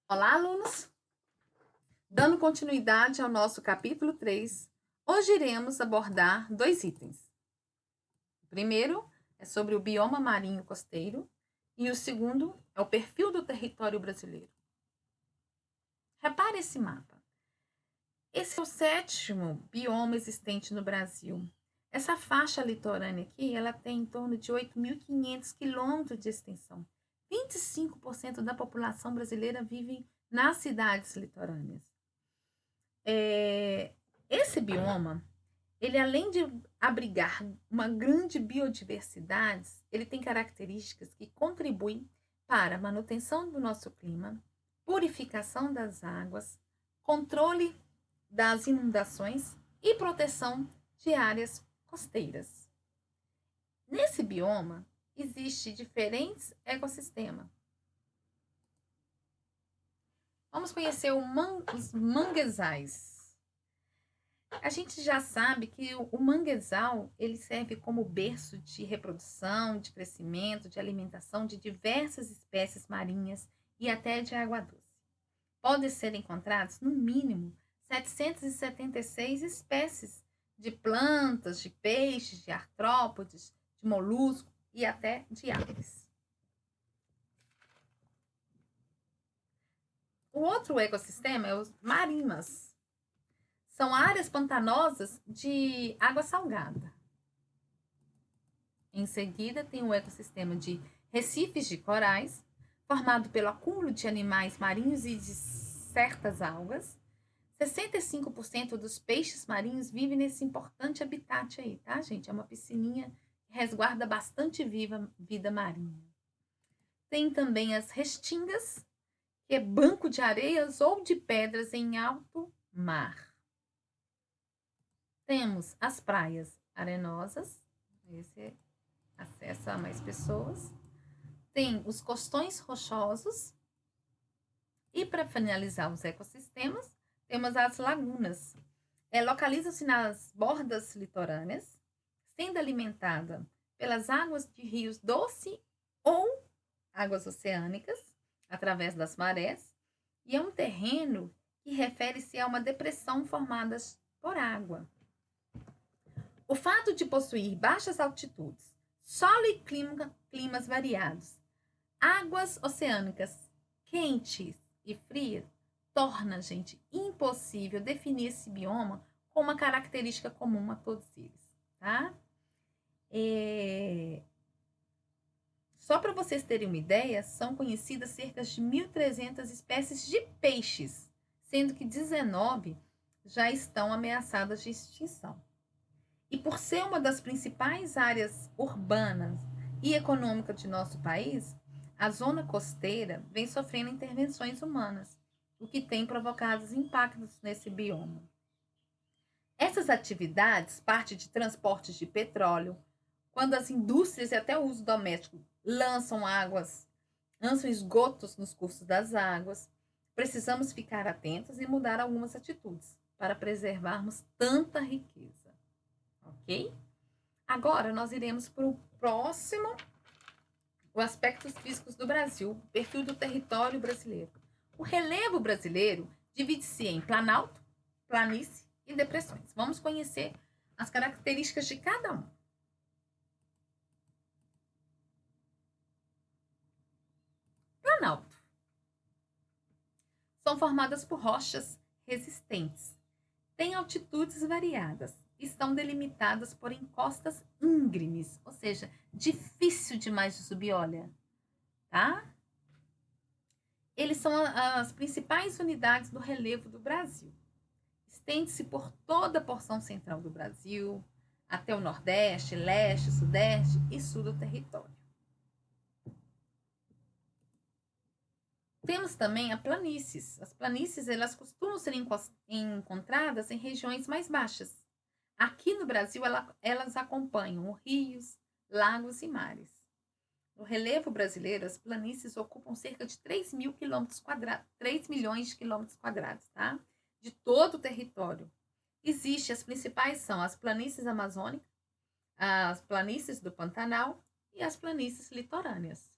Olá, alunos! Dando continuidade ao nosso capítulo 3, hoje iremos abordar dois itens. O primeiro é sobre o bioma marinho costeiro e o segundo é o perfil do território brasileiro. Repare esse mapa. Esse é o sétimo bioma existente no Brasil. Essa faixa litorânea aqui, ela tem em torno de 8.500 quilômetros de extensão. 25% da população brasileira vive nas cidades litorâneas. Esse bioma, ele além de abrigar uma grande biodiversidade, ele tem características que contribuem para a manutenção do nosso clima, purificação das águas, controle das inundações e proteção de áreas costeiras. Nesse bioma, existem diferentes ecossistemas. Vamos conhecer os manguezais. A gente já sabe que o manguezal ele serve como berço de reprodução, de crescimento, de alimentação de diversas espécies marinhas e até de água doce. Podem ser encontrados, no mínimo, 776 espécies de plantas, de peixes, de artrópodes, de moluscos e até de aves. O outro ecossistema é os marimas. São áreas pantanosas de água salgada. Em seguida, tem o ecossistema de recifes de corais, formado pelo acúmulo de animais marinhos e de certas algas. 65% dos peixes marinhos vivem nesse importante habitat aí, tá, gente? É uma piscininha que resguarda bastante vida marinha. Tem também as restingas, que é banco de areias ou de pedras em alto mar. Temos as praias arenosas, esse acessa mais pessoas. Tem os costões rochosos. E para finalizar os ecossistemas, temos as lagunas. Localizam-se nas bordas litorâneas, sendo alimentada pelas águas de rios doce ou águas oceânicas, através das marés, e é um terreno que refere-se a uma depressão formada por água. O fato de possuir baixas altitudes, solo e climas variados, águas oceânicas quentes e frias, torna, gente, impossível definir esse bioma com uma característica comum a todos eles, tá? Só para vocês terem uma ideia, são conhecidas cerca de 1.300 espécies de peixes, sendo que 19 já estão ameaçadas de extinção. E por ser uma das principais áreas urbanas e econômicas de nosso país, a zona costeira vem sofrendo intervenções humanas, o que tem provocado impactos nesse bioma. Essas atividades partem de transportes de petróleo, quando as indústrias e até o uso doméstico lançam esgotos nos cursos das águas, precisamos ficar atentos e mudar algumas atitudes para preservarmos tanta riqueza. Ok? Agora nós iremos para o próximo, os aspectos físicos do Brasil, o perfil do território brasileiro. O relevo brasileiro divide-se em planalto, planície e depressões. Vamos conhecer as características de cada um. Planalto. São formadas por rochas resistentes. Têm altitudes variadas. Estão delimitadas por encostas íngremes, ou seja, difícil demais de subir, olha, tá? Eles são as principais unidades do relevo do Brasil. Estende-se por toda a porção central do Brasil, até o Nordeste, Leste, Sudeste e Sul do território. Temos também as planícies. As planícies elas costumam ser encontradas em regiões mais baixas. Aqui no Brasil, elas acompanham rios, lagos e mares. No relevo brasileiro, as planícies ocupam cerca de 3 milhões de quilômetros quadrados, tá? De todo o território. Existem as principais são as planícies amazônicas, as planícies do Pantanal e as planícies litorâneas.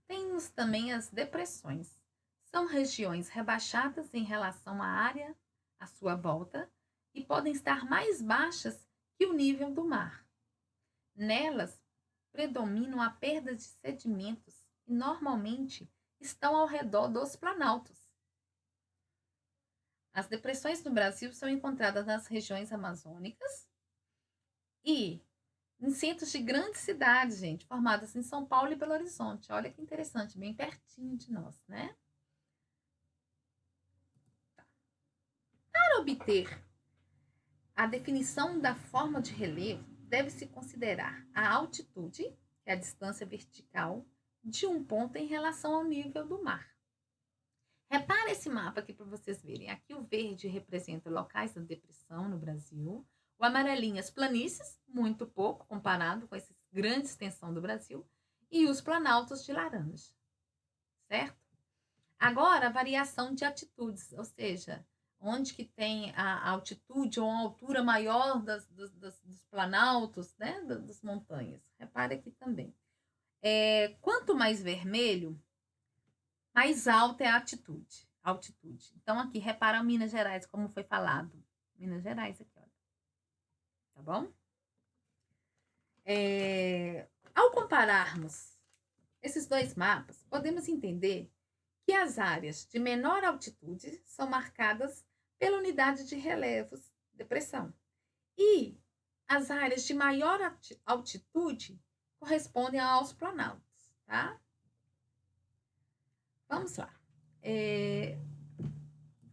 Temos também as depressões. São regiões rebaixadas em relação à área à sua volta e podem estar mais baixas que o nível do mar. Nelas, predominam a perda de sedimentos e normalmente estão ao redor dos planaltos. As depressões no Brasil são encontradas nas regiões amazônicas e em centros de grandes cidades, gente, formadas em São Paulo e Belo Horizonte. Olha que interessante, bem pertinho de nós, né? Para obter a definição da forma de relevo, deve-se considerar a altitude, que é a distância vertical, de um ponto em relação ao nível do mar. Repara esse mapa aqui para vocês verem. Aqui o verde representa locais da depressão no Brasil, o amarelinho as planícies, muito pouco comparado com essa grande extensão do Brasil, e os planaltos de laranja, certo? Agora, a variação de altitudes, ou seja, onde que tem a altitude ou a altura maior dos planaltos, né, das montanhas. Repare aqui também. Quanto mais vermelho, mais alta é a altitude. Então, aqui, repara Minas Gerais, como foi falado. Minas Gerais aqui, olha. Tá bom? Ao compararmos esses dois mapas, podemos entender que as áreas de menor altitude são marcadas pela unidade de relevos, depressão. E as áreas de maior altitude correspondem aos planaltos, tá? Vamos lá.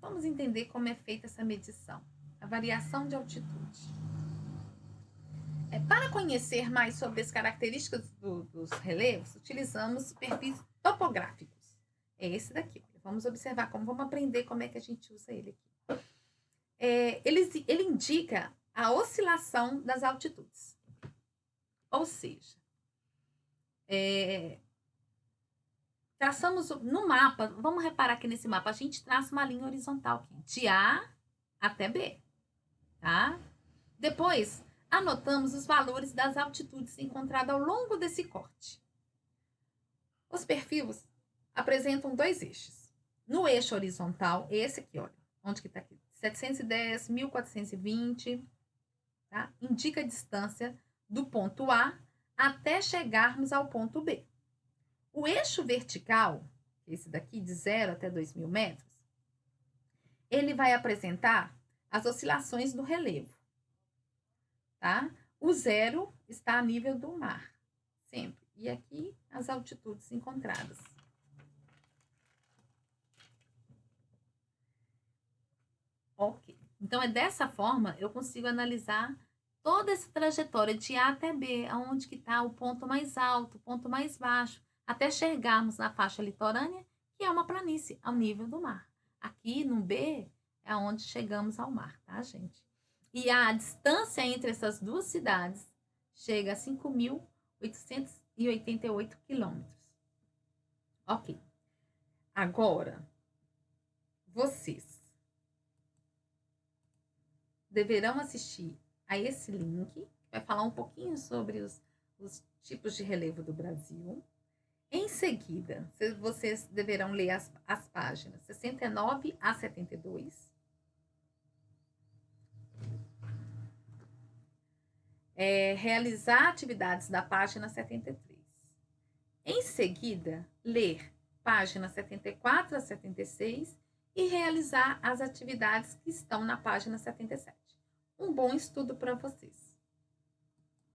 Vamos entender como é feita essa medição. A variação de altitude. Para conhecer mais sobre as características dos relevos, utilizamos perfis topográficos. É esse daqui. Vamos observar vamos aprender como é que a gente usa ele aqui. Ele indica a oscilação das altitudes. Ou seja, traçamos no mapa, vamos reparar aqui nesse mapa, a gente traça uma linha horizontal aqui, de A até B, tá? Depois, anotamos os valores das altitudes encontradas ao longo desse corte. Os perfis apresentam dois eixos. No eixo horizontal, esse aqui, olha, onde que tá aqui? 710, 1420, tá? Indica a distância do ponto A até chegarmos ao ponto B. O eixo vertical, esse daqui de 0 até 2.000 metros, ele vai apresentar as oscilações do relevo, tá? O 0 está a nível do mar, sempre. E aqui as altitudes encontradas. Ok. Então, dessa forma, eu consigo analisar toda essa trajetória de A até B, aonde que está o ponto mais alto, o ponto mais baixo, até chegarmos na faixa litorânea, que é uma planície, ao nível do mar. Aqui no B é onde chegamos ao mar, tá, gente? E a distância entre essas duas cidades chega a 5.888 quilômetros. Ok. Agora, vocês deverão assistir a esse link, que vai falar um pouquinho sobre os tipos de relevo do Brasil. Em seguida, vocês deverão ler as páginas 69 a 72. Realizar atividades da página 73. Em seguida, ler página 74 a 76 e realizar as atividades que estão na página 77. Um bom estudo para vocês.